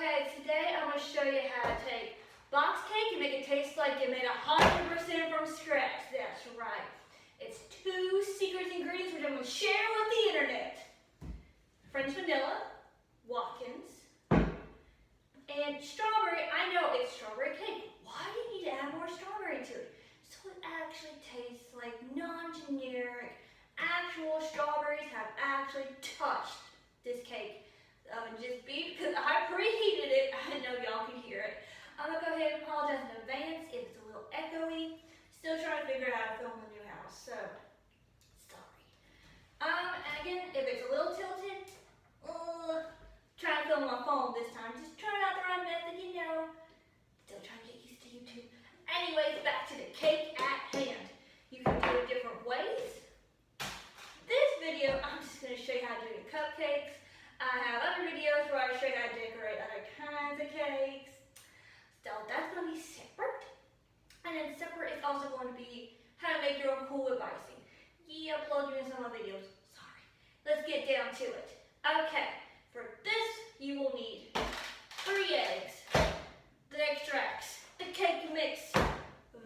Okay, today I'm going to show you how to take box cake and make it taste like you made 100% from scratch. That's right. It's 2 secret ingredients which I'm going to share with the internet. French vanilla, Watkins, and strawberry. I know it's strawberry cake. Why do you need to add more strawberry to it? So it actually tastes like non-generic, actual strawberries have actually touched this cake. Just because I preheated it, I know y'all can hear it. I'm gonna go ahead and apologize in advance if it's a little echoey. Still trying to figure out how to film the new house, so sorry. And again, if it's a little tilted, try to film on my phone this time. Just trying out the right method, you know. Still trying to get used to YouTube. Anyways, back to the cake at hand. You can do it different ways. This video, I'm just gonna show you how to do the cupcakes. I have other videos where I show you how to decorate other kinds of cakes. So that's going to be separate. And then separate is also going to be how to make your own Cool Whip icing. Yeah, plug you in some of my videos. Sorry. Let's get down to it. Okay, for this you will need 3 eggs, the extracts, the cake mix,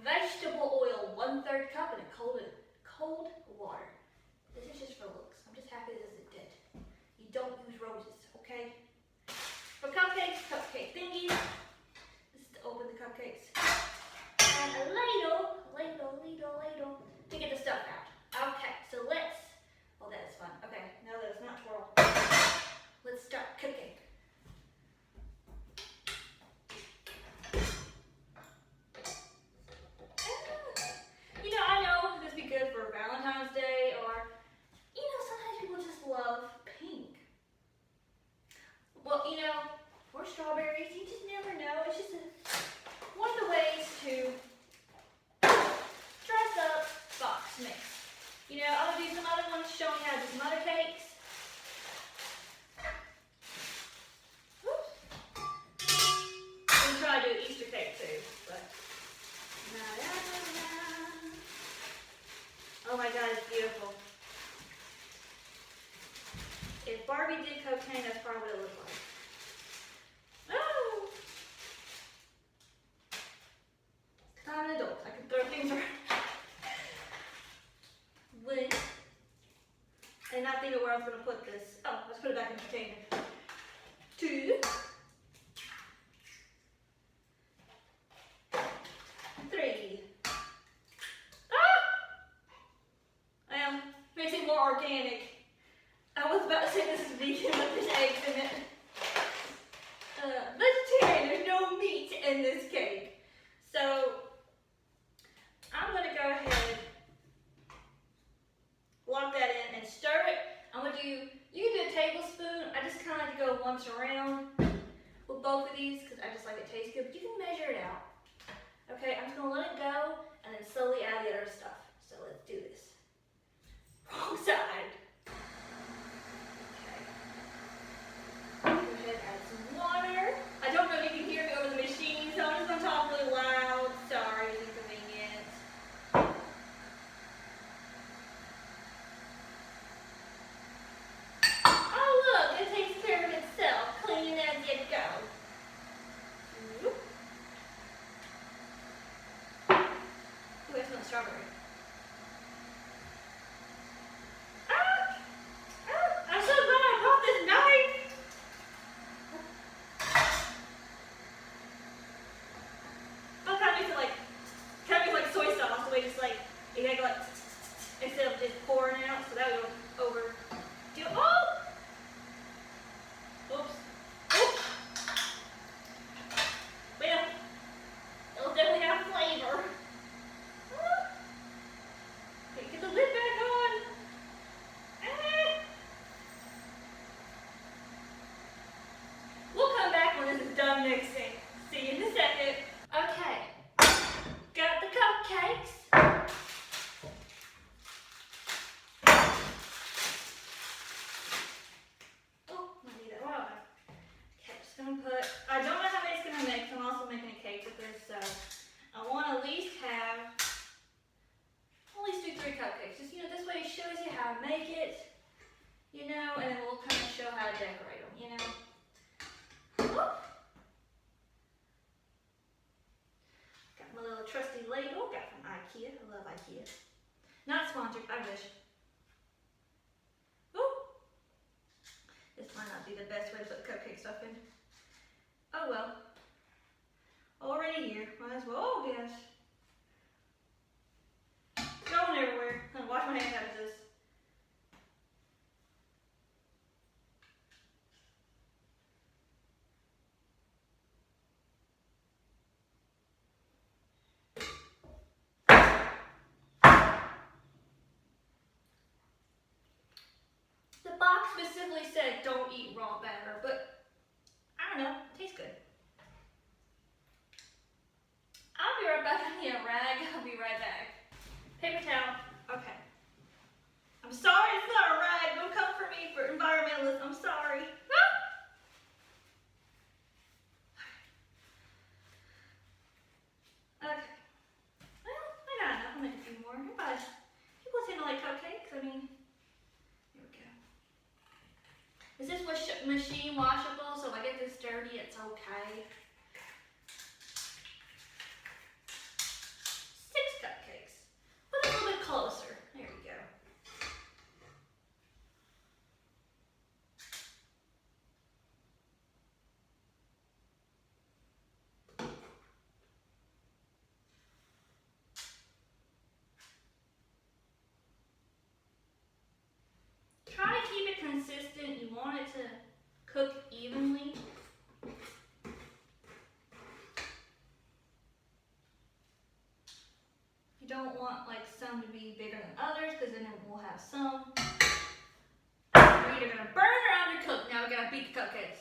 vegetable oil, 1/3 cup, and a cold water. This is just for looks. I'm just happy this is dead. You don't use roses, okay? For cupcakes, cupcake thingies. This is to open the cupcakes. And a ladle to get the stuff out. Okay, so let's, oh that is fun. Okay, now that it's not twirl, let's start cooking. You know, I know this would be good for Valentine's Day or, you know, sometimes people just love pink. Well, you know, for strawberries, you just never know. It's just one of the ways to dress up box mix. You know, I'm going to do some other ones showing how to do some other cakes. Whoops. I'm going to try to do an Easter cake too, but oh my God, it's beautiful. If Barbie did cocaine, that's probably what it looked like. Oh! I'm an adult. I can throw things around. 1. And not think of where I was going to put this. Oh, let's put it back in the container. 2. 3. Well, makes it more organic. I was about to say this is vegan, but there's eggs in it. Vegetarian, there's no meat in this cake. So, I'm going to go ahead, lock that in and stir it. I'm going to do, you can do a tablespoon. I just kind of like to go once around with both of these because I just like it tastes good. But you can measure it out. Okay, I'm just going to let it go and then slowly add the other stuff. So let's do this. Wrong side. Add some water. I don't know if you can hear me over the machine, so I'm just going to talk really loud. Sorry, it's inconvenient. Oh look, it takes care of itself, clean as you go. Ooh, I smell strawberry. I'm so glad I brought this knife. Soy sauce, the way just like, you gotta go like, instead of just pouring out, so that would go over. Oh! Oops. Oops. Well, it'll definitely have flavor. Okay, get the lid back on. We'll come back when this is done mixing. See you in a second. Okay. Got the cupcakes. Oh, I need that water. Okay, just gonna put, I don't know how many it's gonna mix. I'm also making a cake with this, so I want to at least do 3 cupcakes. Just, you know, this way it shows you how to make it, you know, and then we'll kind of show how to decorate them, you know. Whoop. love IKEA. Not sponsored, I wish. Ooh. This might not be the best way to put cupcake stuff in. Oh well. Already here, might as well. Oh gosh. It's going everywhere. I'm gonna wash my hands out of this. The box specifically said don't eat raw batter, but I don't know, it tastes good. I'll be right back. I need a rag. I'll be right back. Paper towel. Okay. I'm sorry, it's not a rag. Don't come for me for environmentalists. I'm sorry. Okay. Well, I got enough. I'll make a few more. But people seem to like cupcakes. I mean, here we go. Is this machine washable? So if I get this dirty, it's okay. 6 cupcakes. Put it a little bit closer. There we go. Try to keep it consistent. You want it to cook evenly. You don't want like some to be bigger than others because then we'll have some. We're either gonna burn or undercook. Now we gotta beat the cupcakes.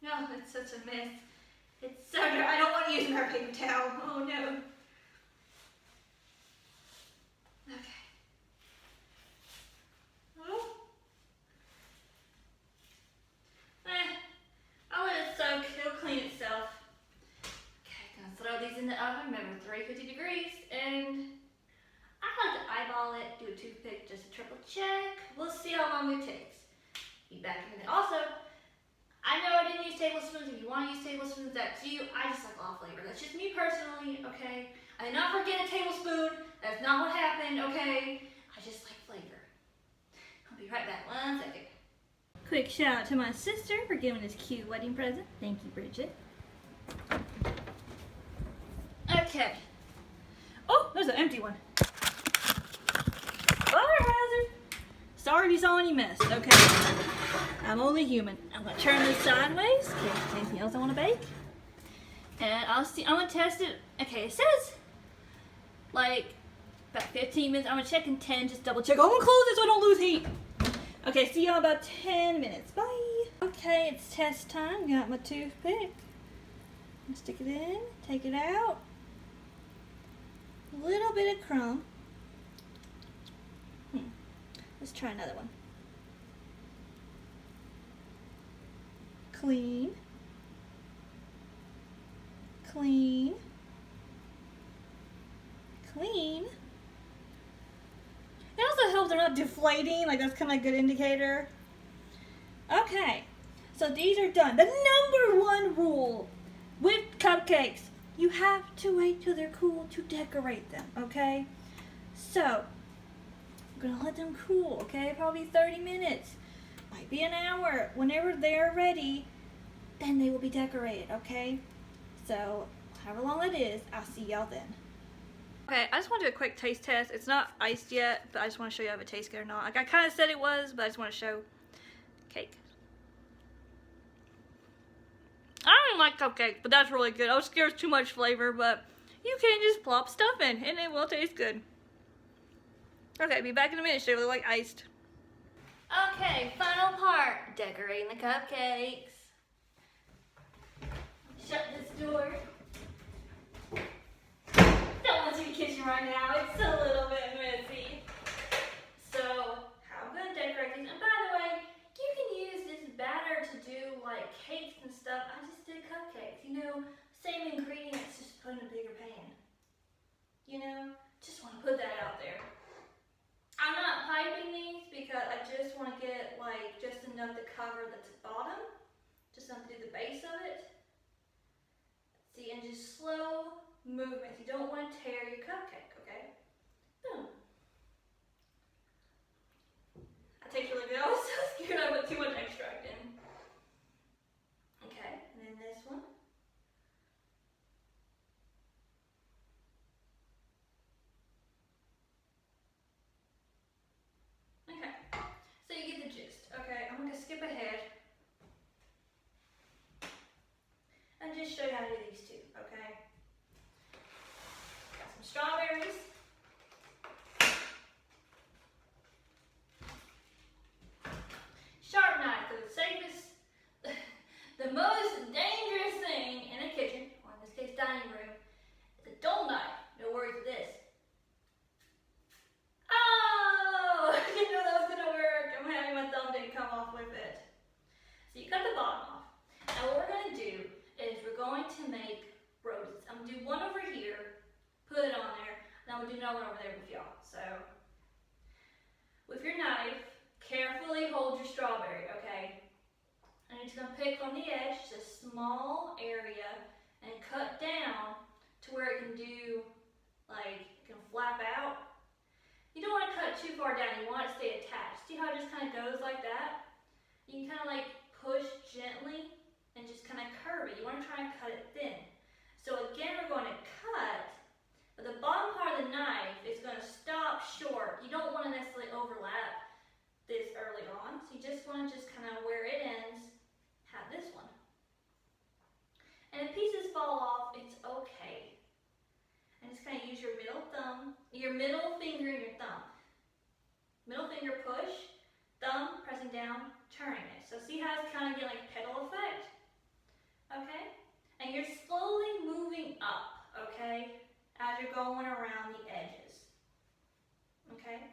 No, it's such a mess. It's so dirty. I don't want to use our paper towel. Oh no. Okay. Oh. I'll let it soak. It'll clean itself. Okay, gonna throw these in the oven. Remember, 350 degrees. And I like to eyeball it. Do a toothpick, just a triple check. We'll see how long it takes. Be back in a minute. Also, I know I didn't use tablespoons. If you want to use tablespoons, that's you. I just like all flavor. That's just me personally, okay? I did not forget a tablespoon. That's not what happened, okay? I just like flavor. I'll be right back. 1 second. Quick shout out to my sister for giving this cute wedding present. Thank you, Bridget. Okay. Oh, there's an empty one. Fire hazard. Sorry if you saw any mess. Okay. I'm only human. I'm gonna turn this sideways in case there's anything else I want to bake. And I'll see. I'm gonna test it. Okay, it says like about 15 minutes. I'm gonna check in 10. Just double check. I'm gonna close it so I don't lose heat. Okay, see y'all in about 10 minutes. Bye. Okay, it's test time. Got my toothpick. Stick it in. Take it out. A little bit of crumb. Let's try another one. Clean. Clean. Clean. It also helps they're not deflating, like that's kind of a good indicator. Okay, so these are done. The number 1 rule with cupcakes, you have to wait till they're cool to decorate them, okay? So, I'm gonna let them cool, okay? Probably 30 minutes, might be an hour. Whenever they're ready, then they will be decorated, okay? So, however long it is, I'll see y'all then. Okay, I just want to do a quick taste test. It's not iced yet, but I just want to show you if it tastes good or not. Like I kind of said it was, but I just want to show cake. I don't even like cupcake, but that's really good. I was scared it's too much flavor, but you can just plop stuff in, and it will taste good. Okay, be back in a minute. Show you like iced. Okay, final part. Decorating the cupcakes. Shut this door. Don't want to see the kitchen right now. It's a little bit messy. So, how I'm going to decorate these. And by the way, you can use this batter to do like cakes and stuff. I just did cupcakes. You know, same ingredients, just put in a bigger pan. You know, just want to put that out there. I'm not piping these because I just want to get like just enough to cover the bottom. just undo the base of it. See, and just slow movements. You don't want to tear your cupcake, okay? Boom. That tastes really good. I was so scared I put too much extract in. Okay, and then this one. Okay, so you get the gist. Okay, I'm going to skip ahead and just show you how to do these two, okay? Got some strawberries. Sharp knife, the safest, the most dangerous thing in a kitchen, or in this case dining room, is a dull knife. No worries with this. Oh, I didn't know that was gonna work. I'm happy my thumb didn't come off with it. So you cut the bottom off. Now what we're gonna do is we're going to make roses. I'm gonna do one over here, put it on there, and I'm gonna do another one over there with y'all. So with your knife, carefully hold your strawberry, okay? And you're just gonna pick on the edge, just a small area, and cut down to where it can do, like, it can flap out. You don't want to cut too far down, you want it to stay attached. See how it just kind of goes like that? You can kind of like push gently and just kind of curve it. You want to try and cut it thin. So again, we're going to cut, but the bottom part of the knife is going to stop short. You don't want to necessarily overlap this early on, so you just want to just kind of where it ends, have this one. And if pieces fall off, it's okay. And just kind of use your middle thumb, your middle finger and your thumb. Middle finger push, thumb pressing down, turning it. So see how it's kind of getting like pedal effect? Okay? And you're slowly moving up, okay? As you're going around the edges. Okay?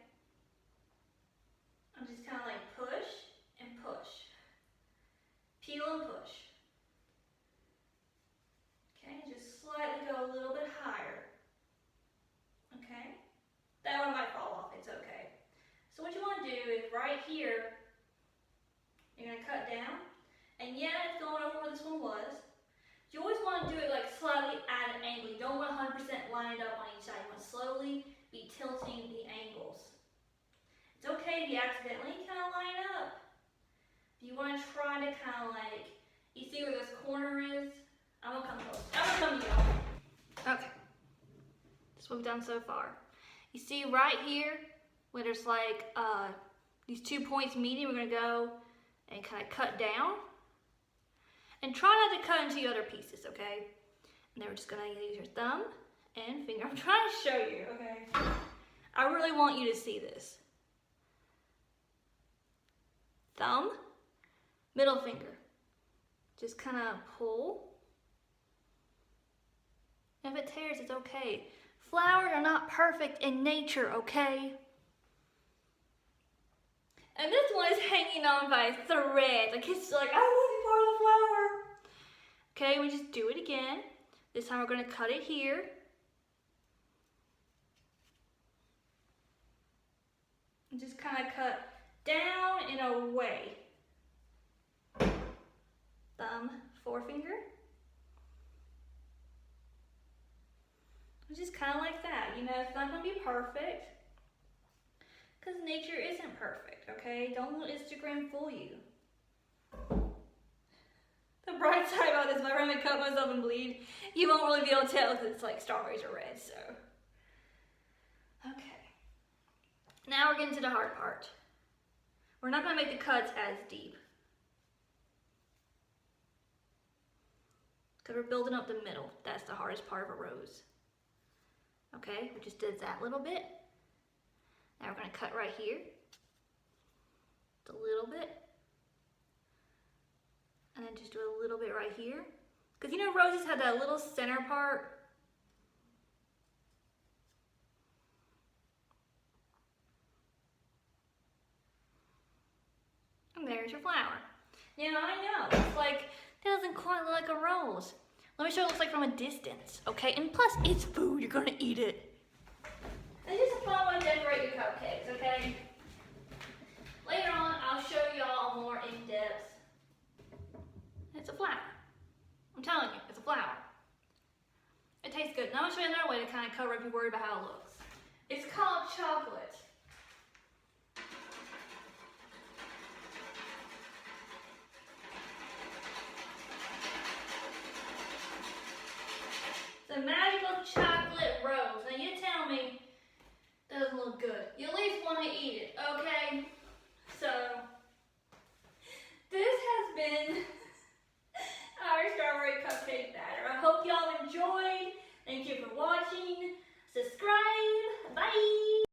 I'm just kind of like push and push. Peel and push. Okay, just slightly go a little bit higher. Okay? That one might fall off, it's okay. So what you want to do is right here, you're going to cut down. And yeah, it's going over where this one was. You always want to do it like slightly at an angle. You don't want 100% lined up on each side. You want to slowly be tilting the angles. It's okay if you accidentally kind of line up. If you want to try to kind of like, you see where this corner is? I'm going to come close. I'm going to come to y'all. Okay. That's what we've done so far. You see right here, where there's like these 2 points meeting, we're going to go and kind of cut down. And try not to cut into the other pieces, okay? And then we're just going to use your thumb and finger. I'm trying to show you, okay? I really want you to see this. Thumb, middle finger. Just kind of pull. If it tears, it's okay. Flowers are not perfect in nature, okay? And this one is hanging on by a thread. Like it's like, I want to be part of the flower. Okay, we just do it again. This time we're going to cut it here. And just kind of cut down and away. Thumb, forefinger. Just kind of like that. You know, it's not going to be perfect. Because nature isn't perfect, okay? Don't let Instagram fool you. The bright side about this, if I run and cut myself and bleed, you won't really be able to tell if it's like strawberries or red, so. Okay. Now we're getting to the hard part. We're not going to make the cuts as deep. Because we're building up the middle. That's the hardest part of a rose. Okay, we just did that little bit. Now we're going to cut right here. Just a little bit. And then just do a little bit right here. Because you know roses have that little center part. And there's your flower. You know, I know, it's like, that doesn't quite look like a rose. Let me show you what it looks like from a distance, okay? And plus, it's food, you're gonna eat it. It's just a fun way to decorate your cupcakes, okay? Later on, I'll show y'all more in depth. It's a flour. I'm telling you, it's a flour. It tastes good. Now I'm going to show you another way to kind of cover if you're worried about how it looks. It's called chocolate. It's a magical chocolate.